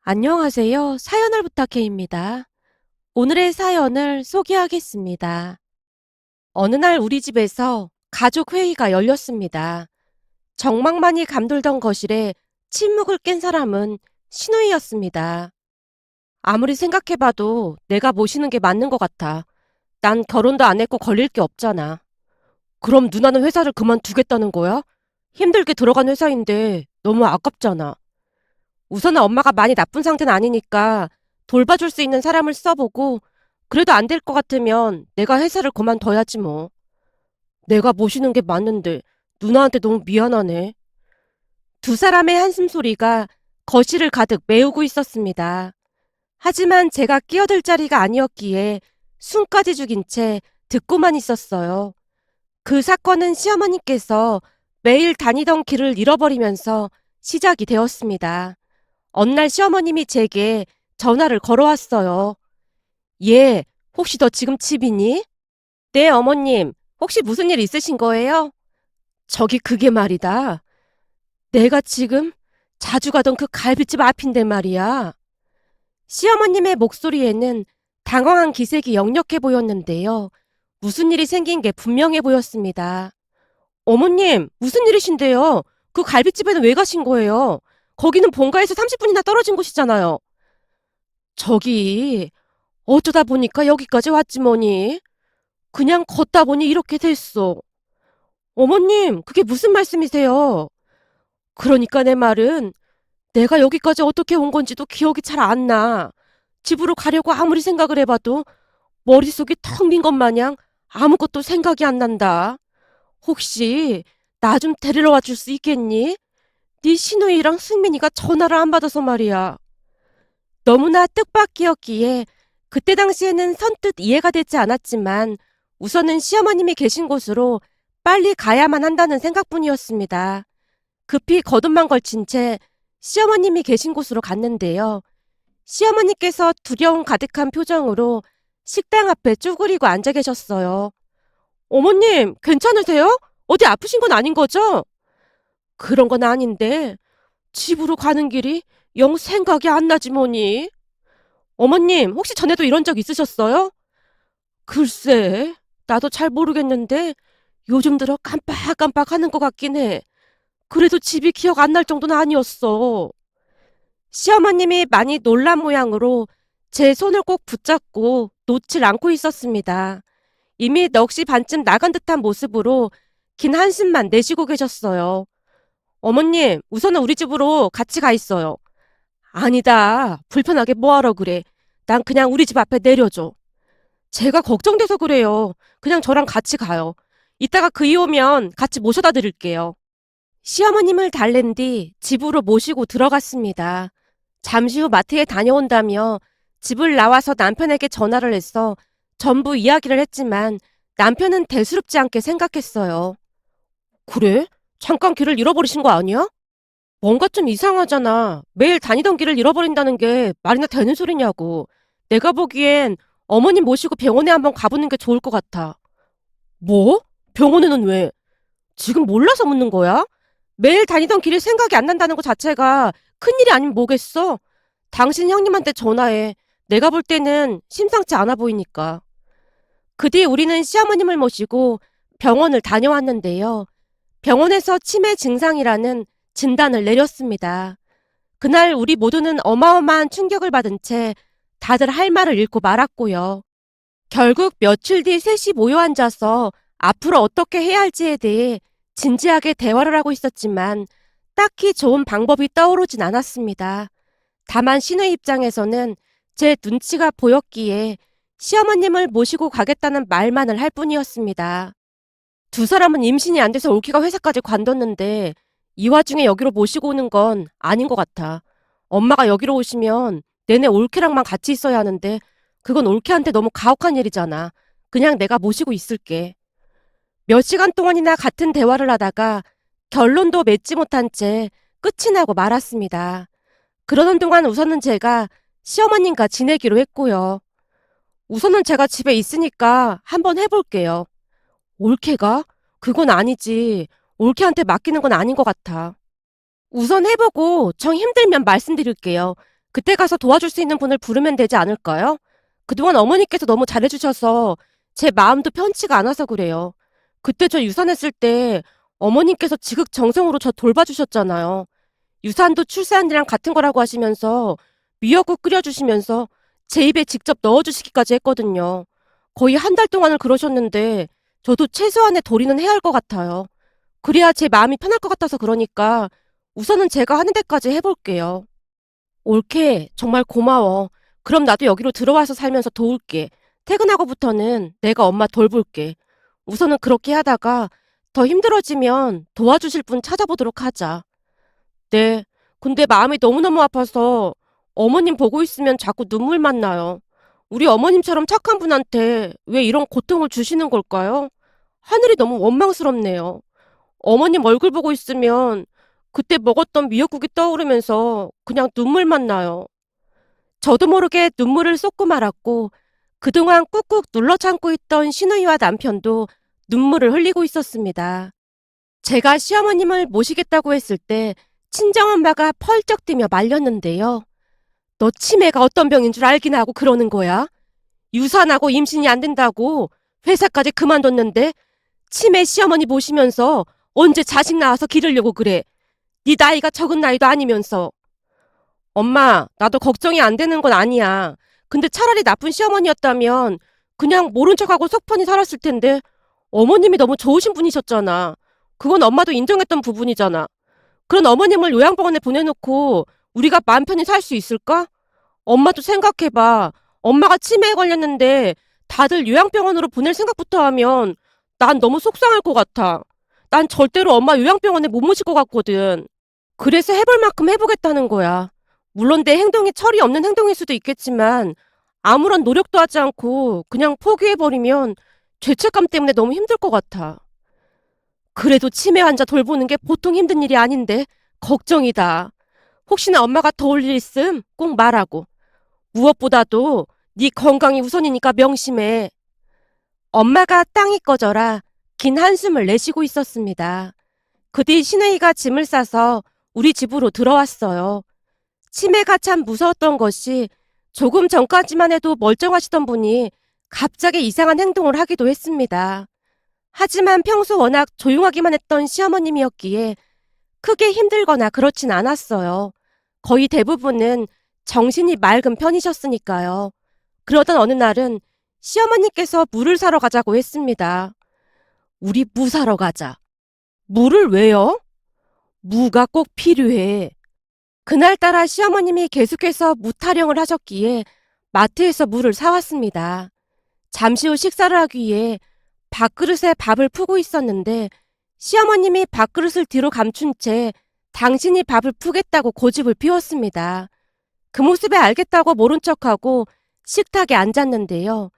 안녕하세요. 사연을 부탁해입니다. 오늘의 사연을 소개하겠습니다. 어느 날 우리 집에서 가족 회의가 열렸습니다. 정막만이 감돌던 거실에 침묵을 깬 사람은 신우이였습니다. 아무리 생각해봐도 내가 모시는 게 맞는 것 같아. 난 결혼도 안 했고 걸릴 게 없잖아. 그럼 누나는 회사를 그만두겠다는 거야? 힘들게 들어간 회사인데 너무 아깝잖아. 우선은 엄마가 많이 나쁜 상태는 아니니까 돌봐줄 수 있는 사람을 써보고 그래도 안 될 것 같으면 내가 회사를 그만둬야지 뭐. 내가 모시는 게 맞는데 누나한테 너무 미안하네. 두 사람의 한숨 소리가 거실을 가득 메우고 있었습니다. 하지만 제가 끼어들 자리가 아니었기에 숨까지 죽인 채 듣고만 있었어요. 그 사건은 시어머니께서 매일 다니던 길을 잃어버리면서 시작이 되었습니다. 어느 날 시어머님이 제게 전화를 걸어왔어요. 얘, 혹시 너 지금 집이니? 네, 어머님. 혹시 무슨 일 있으신 거예요? 저기 그게 말이다. 내가 지금 자주 가던 그 갈비집 앞인데 말이야. 시어머님의 목소리에는 당황한 기색이 역력해 보였는데요. 무슨 일이 생긴 게 분명해 보였습니다. 어머님, 무슨 일이신데요? 그 갈비집에는 왜 가신 거예요? 거기는 본가에서 30분이나 떨어진 곳이잖아요. 저기, 어쩌다 보니까 여기까지 왔지 뭐니. 그냥 걷다 보니 이렇게 됐어. 어머님, 그게 무슨 말씀이세요? 그러니까 내 말은 내가 여기까지 어떻게 온 건지도 기억이 잘 안 나. 집으로 가려고 아무리 생각을 해봐도 머릿속이 텅 빈 것 마냥 아무것도 생각이 안 난다. 혹시 나 좀 데리러 와줄 수 있겠니? 네 시누이랑 승민이가 전화를 안 받아서 말이야. 너무나 뜻밖이었기에 그때 당시에는 선뜻 이해가 되지 않았지만 우선은 시어머님이 계신 곳으로 빨리 가야만 한다는 생각뿐이었습니다. 급히 겉옷만 걸친 채 시어머님이 계신 곳으로 갔는데요. 시어머니께서 두려움 가득한 표정으로 식당 앞에 쭈그리고 앉아 계셨어요. 어머님, 괜찮으세요? 어디 아프신 건 아닌 거죠? 그런 건 아닌데 집으로 가는 길이 영 생각이 안 나지 뭐니. 어머님, 혹시 전에도 이런 적 있으셨어요? 글쎄, 나도 잘 모르겠는데 요즘 들어 깜빡깜빡 하는 것 같긴 해. 그래도 집이 기억 안 날 정도는 아니었어. 시어머님이 많이 놀란 모양으로 제 손을 꼭 붙잡고 놓질 않고 있었습니다. 이미 넋이 반쯤 나간 듯한 모습으로 긴 한숨만 내쉬고 계셨어요. 어머님, 우선은 우리 집으로 같이 가 있어요. 아니다. 불편하게 뭐하러 그래. 난 그냥 우리 집 앞에 내려줘. 제가 걱정돼서 그래요. 그냥 저랑 같이 가요. 이따가 그이 오면 같이 모셔다 드릴게요. 시어머님을 달랜 뒤 집으로 모시고 들어갔습니다. 잠시 후 마트에 다녀온다며 집을 나와서 남편에게 전화를 해서 전부 이야기를 했지만 남편은 대수롭지 않게 생각했어요. 그래? 잠깐 길을 잃어버리신 거 아니야? 뭔가 좀 이상하잖아. 매일 다니던 길을 잃어버린다는 게 말이나 되는 소리냐고. 내가 보기엔 어머님 모시고 병원에 한번 가보는 게 좋을 것 같아. 뭐? 병원에는 왜? 지금 몰라서 묻는 거야? 매일 다니던 길이 생각이 안 난다는 것 자체가 큰일이 아니면 뭐겠어? 당신 형님한테 전화해. 내가 볼 때는 심상치 않아 보이니까. 그 뒤 우리는 시어머님을 모시고 병원을 다녀왔는데요. 병원에서 치매 증상이라는 진단을 내렸습니다. 그날 우리 모두는 어마어마한 충격을 받은 채 다들 할 말을 잃고 말았고요. 결국 며칠 뒤 셋이 모여 앉아서 앞으로 어떻게 해야 할지에 대해 진지하게 대화를 하고 있었지만 딱히 좋은 방법이 떠오르진 않았습니다. 다만 시누이 입장에서는 제 눈치가 보였기에 시어머님을 모시고 가겠다는 말만을 할 뿐이었습니다. 두 사람은 임신이 안 돼서 올케가 회사까지 관뒀는데 이 와중에 여기로 모시고 오는 건 아닌 것 같아. 엄마가 여기로 오시면 내내 올케랑만 같이 있어야 하는데 그건 올케한테 너무 가혹한 일이잖아. 그냥 내가 모시고 있을게. 몇 시간 동안이나 같은 대화를 하다가 결론도 맺지 못한 채 끝이 나고 말았습니다. 그러는 동안 우선은 제가 시어머님과 지내기로 했고요. 우선은 제가 집에 있으니까 한번 해볼게요. 올케가? 그건 아니지. 올케한테 맡기는 건 아닌 것 같아. 우선 해보고 정 힘들면 말씀드릴게요. 그때 가서 도와줄 수 있는 분을 부르면 되지 않을까요? 그동안 어머니께서 너무 잘해주셔서 제 마음도 편치가 않아서 그래요. 그때 저 유산했을 때 어머님께서 지극정성으로 저 돌봐주셨잖아요. 유산도 출산이랑 같은 거라고 하시면서 미역국 끓여주시면서 제 입에 직접 넣어주시기까지 했거든요. 거의 한 달 동안을 그러셨는데 저도 최소한의 도리는 해야 할 것 같아요. 그래야 제 마음이 편할 것 같아서 그러니까 우선은 제가 하는 데까지 해볼게요. 옳게 정말 고마워. 그럼 나도 여기로 들어와서 살면서 도울게. 퇴근하고부터는 내가 엄마 돌볼게. 우선은 그렇게 하다가 더 힘들어지면 도와주실 분 찾아보도록 하자. 네. 근데 마음이 너무너무 아파서 어머님 보고 있으면 자꾸 눈물만 나요. 우리 어머님처럼 착한 분한테 왜 이런 고통을 주시는 걸까요? 하늘이 너무 원망스럽네요. 어머님 얼굴 보고 있으면 그때 먹었던 미역국이 떠오르면서 그냥 눈물만 나요. 저도 모르게 눈물을 쏟고 말았고 그동안 꾹꾹 눌러 참고 있던 시누이와 남편도 눈물을 흘리고 있었습니다. 제가 시어머님을 모시겠다고 했을 때 친정엄마가 펄쩍 뛰며 말렸는데요. 너 치매가 어떤 병인 줄 알기나 하고 그러는 거야? 유산하고 임신이 안 된다고 회사까지 그만뒀는데 치매 시어머니 모시면서 언제 자식 낳아서 기르려고 그래. 네 나이가 적은 나이도 아니면서. 엄마, 나도 걱정이 안 되는 건 아니야. 근데 차라리 나쁜 시어머니였다면 그냥 모른 척하고 속 편히 살았을 텐데 어머님이 너무 좋으신 분이셨잖아. 그건 엄마도 인정했던 부분이잖아. 그런 어머님을 요양병원에 보내놓고 우리가 마음 편히 살 수 있을까? 엄마도 생각해봐. 엄마가 치매에 걸렸는데 다들 요양병원으로 보낼 생각부터 하면 난 너무 속상할 것 같아. 난 절대로 엄마 요양병원에 못 모실 것 같거든. 그래서 해볼 만큼 해보겠다는 거야. 물론 내 행동이 철이 없는 행동일 수도 있겠지만 아무런 노력도 하지 않고 그냥 포기해버리면 죄책감 때문에 너무 힘들 것 같아. 그래도 치매 환자 돌보는 게 보통 힘든 일이 아닌데 걱정이다. 혹시나 엄마가 더울 일 있음 꼭 말하고. 무엇보다도 네 건강이 우선이니까 명심해. 엄마가 땅이 꺼져라 긴 한숨을 내쉬고 있었습니다. 그 뒤 시누이가 짐을 싸서 우리 집으로 들어왔어요. 치매가 참 무서웠던 것이 조금 전까지만 해도 멀쩡하시던 분이 갑자기 이상한 행동을 하기도 했습니다. 하지만 평소 워낙 조용하기만 했던 시어머님이었기에 크게 힘들거나 그렇진 않았어요. 거의 대부분은 정신이 맑은 편이셨으니까요. 그러던 어느 날은 시어머니께서 물을 사러 가자고 했습니다. 우리 무 사러 가자. 물을 왜요? 무가 꼭 필요해. 그날따라 시어머님이 계속해서 무 타령을 하셨기에 마트에서 물을 사왔습니다. 잠시 후 식사를 하기 위해 밥그릇에 밥을 푸고 있었는데 시어머님이 밥그릇을 뒤로 감춘 채 당신이 밥을 푸겠다고 고집을 피웠습니다. 그 모습에 알겠다고 모른 척하고 식탁에 앉았는데요.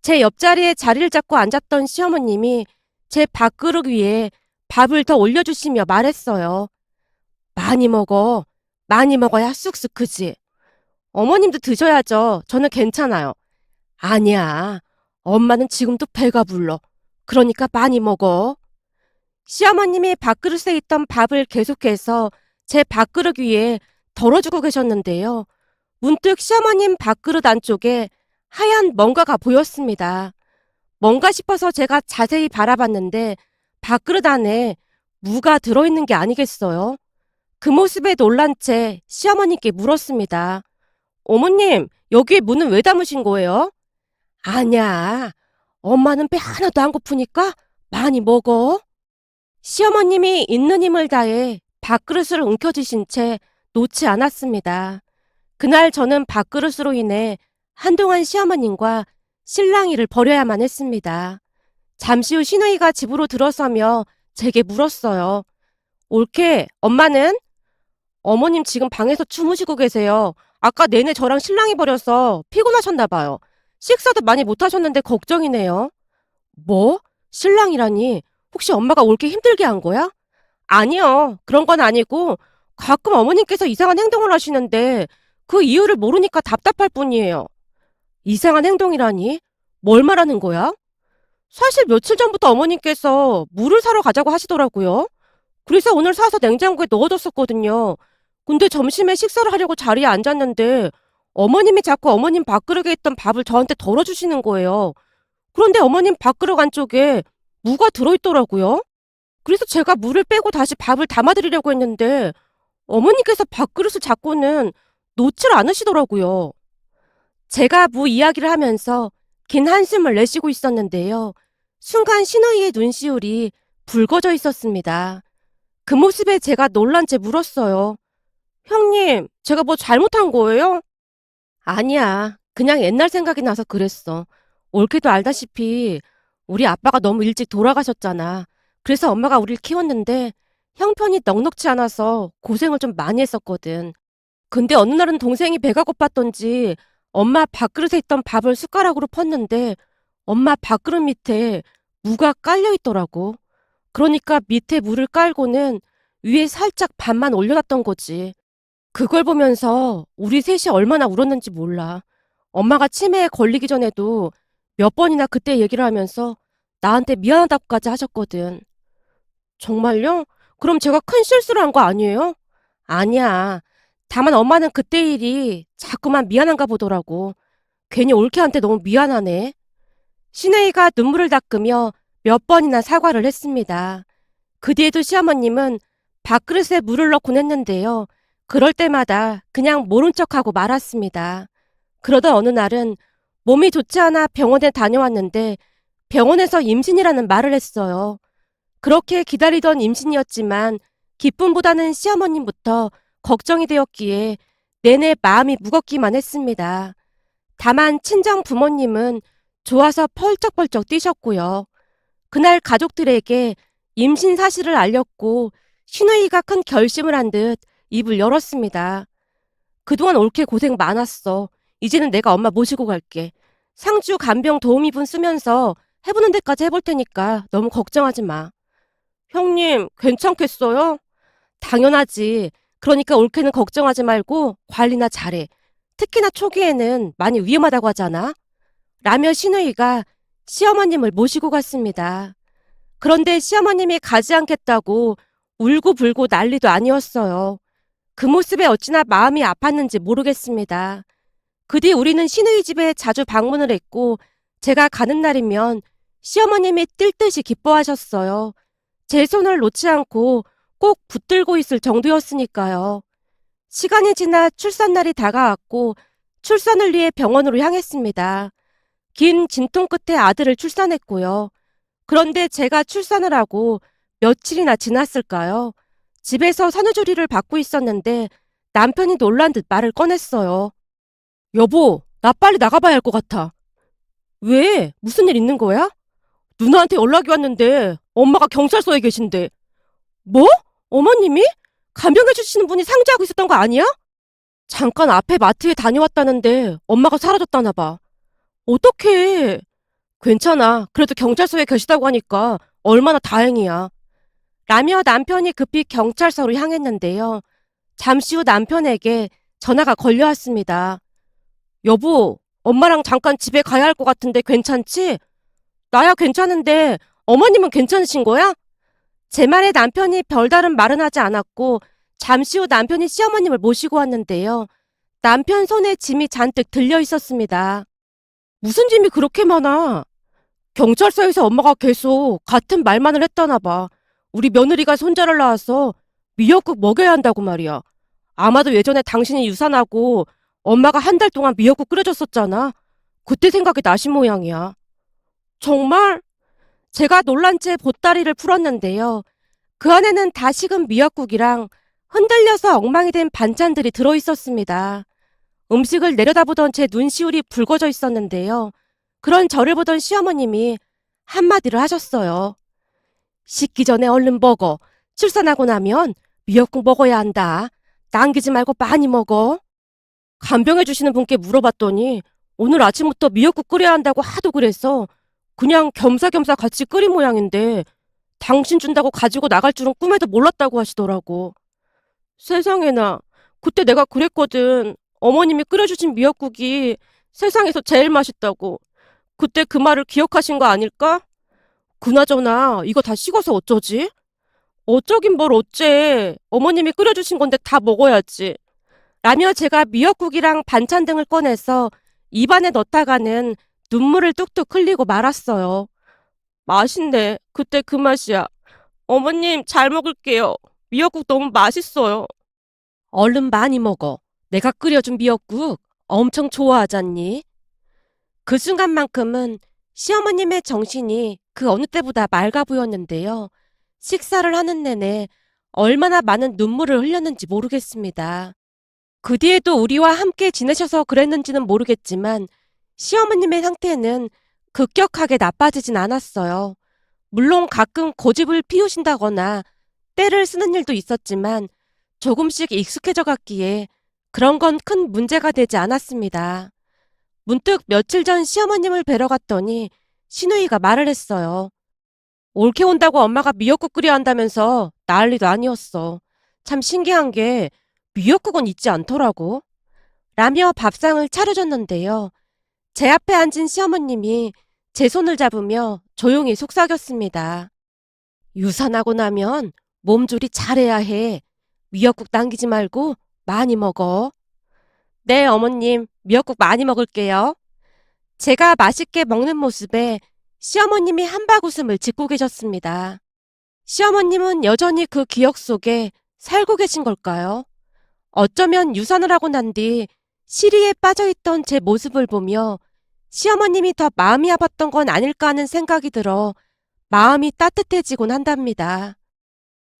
제 옆자리에 자리를 잡고 앉았던 시어머님이 제 밥그릇 위에 밥을 더 올려주시며 말했어요. 많이 먹어. 많이 먹어야 쑥쑥 크지. 어머님도 드셔야죠. 저는 괜찮아요. 아니야. 엄마는 지금도 배가 불러. 그러니까 많이 먹어. 시어머님이 밥그릇에 있던 밥을 계속해서 제 밥그릇 위에 덜어주고 계셨는데요. 문득 시어머님 밥그릇 안쪽에 하얀 뭔가가 보였습니다. 뭔가 싶어서 제가 자세히 바라봤는데 밥그릇 안에 무가 들어있는 게 아니겠어요? 그 모습에 놀란 채 시어머님께 물었습니다. 어머님, 여기에 무는 왜 담으신 거예요? 아냐, 엄마는 배 하나도 안 고프니까 많이 먹어. 시어머님이 있는 힘을 다해 밥그릇을 움켜쥐신 채 놓지 않았습니다. 그날 저는 밥그릇으로 인해 한동안 시어머님과 실랑이를 벌여야만 했습니다. 잠시 후 시누이가 집으로 들어서며 제게 물었어요. 옳게, 엄마는? 어머님 지금 방에서 주무시고 계세요. 아까 내내 저랑 실랑이 벌여서 피곤하셨나 봐요. 식사도 많이 못 하셨는데 걱정이네요. 뭐? 실랑이라니? 혹시 엄마가 옳게 힘들게 한 거야? 아니요. 그런 건 아니고 가끔 어머님께서 이상한 행동을 하시는데 그 이유를 모르니까 답답할 뿐이에요. 이상한 행동이라니? 뭘 말하는 거야? 사실 며칠 전부터 어머님께서 물을 사러 가자고 하시더라고요. 그래서 오늘 사서 냉장고에 넣어뒀었거든요. 근데 점심에 식사를 하려고 자리에 앉았는데 어머님이 자꾸 어머님 밥그릇에 있던 밥을 저한테 덜어주시는 거예요. 그런데 어머님 밥그릇 안쪽에 무가 들어있더라고요. 그래서 제가 무를 빼고 다시 밥을 담아드리려고 했는데 어머니께서 밥그릇을 자꾸는 놓질 않으시더라고요. 제가 무 이야기를 하면서 긴 한숨을 내쉬고 있었는데요. 순간 신우이의 눈시울이 붉어져 있었습니다. 그 모습에 제가 놀란 채 물었어요. 형님, 제가 뭐 잘못한 거예요? 아니야. 그냥 옛날 생각이 나서 그랬어. 옳게도 알다시피 우리 아빠가 너무 일찍 돌아가셨잖아. 그래서 엄마가 우리를 키웠는데 형편이 넉넉지 않아서 고생을 좀 많이 했었거든. 근데 어느 날은 동생이 배가 고팠던지 엄마 밥그릇에 있던 밥을 숟가락으로 펐는데 엄마 밥그릇 밑에 무가 깔려 있더라고. 그러니까 밑에 무를 깔고는 위에 살짝 밥만 올려놨던 거지. 그걸 보면서 우리 셋이 얼마나 울었는지 몰라. 엄마가 치매에 걸리기 전에도 몇 번이나 그때 얘기를 하면서 나한테 미안하다고까지 하셨거든. 정말요? 그럼 제가 큰 실수를 한 거 아니에요? 아니야. 다만 엄마는 그때 일이 자꾸만 미안한가 보더라고. 괜히 올케한테 너무 미안하네. 신혜이가 눈물을 닦으며 몇 번이나 사과를 했습니다. 그 뒤에도 시어머님은 밥그릇에 물을 넣곤 했는데요. 그럴 때마다 그냥 모른 척하고 말았습니다. 그러던 어느 날은 몸이 좋지 않아 병원에 다녀왔는데 병원에서 임신이라는 말을 했어요. 그렇게 기다리던 임신이었지만 기쁨보다는 시어머님부터 걱정이 되었기에 내내 마음이 무겁기만 했습니다. 다만 친정 부모님은 좋아서 펄쩍펄쩍 뛰셨고요. 그날 가족들에게 임신 사실을 알렸고 신우이가 큰 결심을 한 듯 입을 열었습니다. 그동안 옳게 고생 많았어. 이제는 내가 엄마 모시고 갈게. 상주 간병 도우미분 쓰면서 해보는 데까지 해볼 테니까 너무 걱정하지 마. 형님, 괜찮겠어요? 당연하지. 그러니까 옳게는 걱정하지 말고 관리나 잘해. 특히나 초기에는 많이 위험하다고 하잖아. 라며 신우이가 시어머님을 모시고 갔습니다. 그런데 시어머님이 가지 않겠다고 울고불고 난리도 아니었어요. 그 모습에 어찌나 마음이 아팠는지 모르겠습니다. 그 뒤 우리는 신우이 집에 자주 방문을 했고 제가 가는 날이면 시어머님이 뛸 듯이 기뻐하셨어요. 제 손을 놓지 않고 꼭 붙들고 있을 정도였으니까요. 시간이 지나 출산날이 다가왔고 출산을 위해 병원으로 향했습니다. 긴 진통 끝에 아들을 출산했고요. 그런데 제가 출산을 하고 며칠이나 지났을까요? 집에서 산후조리를 받고 있었는데 남편이 놀란 듯 말을 꺼냈어요. 여보, 나 빨리 나가봐야 할 것 같아. 왜? 무슨 일 있는 거야? 누나한테 연락이 왔는데 엄마가 경찰서에 계신데. 뭐? 어머님이? 간병해 주시는 분이 상주하고 있었던 거 아니야? 잠깐 앞에 마트에 다녀왔다는데 엄마가 사라졌다나 봐. 어떡해. 괜찮아. 그래도 경찰서에 계시다고 하니까 얼마나 다행이야. 라며 남편이 급히 경찰서로 향했는데요. 잠시 후 남편에게 전화가 걸려왔습니다. 여보, 엄마랑 잠깐 집에 가야 할 것 같은데 괜찮지? 나야 괜찮은데 어머님은 괜찮으신 거야? 제 말에 남편이 별다른 말은 하지 않았고 잠시 후 남편이 시어머님을 모시고 왔는데요. 남편 손에 짐이 잔뜩 들려 있었습니다. 무슨 짐이 그렇게 많아? 경찰서에서 엄마가 계속 같은 말만을 했다나 봐. 우리 며느리가 손자를 낳아서 미역국 먹여야 한다고 말이야. 아마도 예전에 당신이 유산하고 엄마가 한 달 동안 미역국 끓여줬었잖아. 그때 생각이 나신 모양이야. 정말? 제가 놀란 채 보따리를 풀었는데요. 그 안에는 다 식은 미역국이랑 흔들려서 엉망이 된 반찬들이 들어있었습니다. 음식을 내려다보던 제 눈시울이 붉어져 있었는데요. 그런 저를 보던 시어머님이 한마디를 하셨어요. 씻기 전에 얼른 먹어. 출산하고 나면 미역국 먹어야 한다. 남기지 말고 많이 먹어. 간병해 주시는 분께 물어봤더니 오늘 아침부터 미역국 끓여야 한다고 하도 그래서 그냥 겸사겸사 같이 끓인 모양인데 당신 준다고 가지고 나갈 줄은 꿈에도 몰랐다고 하시더라고. 세상에나. 그때 내가 그랬거든. 어머님이 끓여주신 미역국이 세상에서 제일 맛있다고. 그때 그 말을 기억하신 거 아닐까? 그나저나 이거 다 식어서 어쩌지? 어쩌긴 뭘 어째. 어머님이 끓여주신 건데 다 먹어야지. 라며 제가 미역국이랑 반찬 등을 꺼내서 입안에 넣다가는 눈물을 뚝뚝 흘리고 말았어요. 맛있네. 그때 그 맛이야. 어머님, 잘 먹을게요. 미역국 너무 맛있어요. 얼른 많이 먹어. 내가 끓여준 미역국 엄청 좋아하잖니? 그 순간만큼은 시어머님의 정신이 그 어느 때보다 맑아 보였는데요. 식사를 하는 내내 얼마나 많은 눈물을 흘렸는지 모르겠습니다. 그 뒤에도 우리와 함께 지내셔서 그랬는지는 모르겠지만 시어머님의 상태는 급격하게 나빠지진 않았어요. 물론 가끔 고집을 피우신다거나 때를 쓰는 일도 있었지만 조금씩 익숙해져 갔기에 그런 건 큰 문제가 되지 않았습니다. 문득 며칠 전 시어머님을 뵈러 갔더니 시누이가 말을 했어요. 올케 온다고 엄마가 미역국 끓여야 한다면서 난리도 아니었어. 참 신기한 게 미역국은 있지 않더라고. 라며 밥상을 차려줬는데요. 제 앞에 앉은 시어머님이 제 손을 잡으며 조용히 속삭였습니다. 유산하고 나면 몸조리 잘해야 해. 미역국 남기지 말고 많이 먹어. 네, 어머님, 미역국 많이 먹을게요. 제가 맛있게 먹는 모습에 시어머님이 한박웃음을 짓고 계셨습니다. 시어머님은 여전히 그 기억 속에 살고 계신 걸까요? 어쩌면 유산을 하고 난 뒤 시리에 빠져있던 제 모습을 보며 시어머님이 더 마음이 아팠던 건 아닐까 하는 생각이 들어 마음이 따뜻해지곤 한답니다.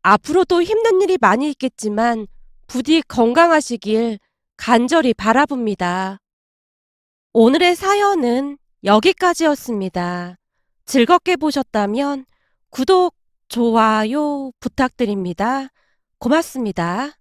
앞으로도 힘든 일이 많이 있겠지만 부디 건강하시길 간절히 바라봅니다. 오늘의 사연은 여기까지였습니다. 즐겁게 보셨다면 구독, 좋아요 부탁드립니다. 고맙습니다.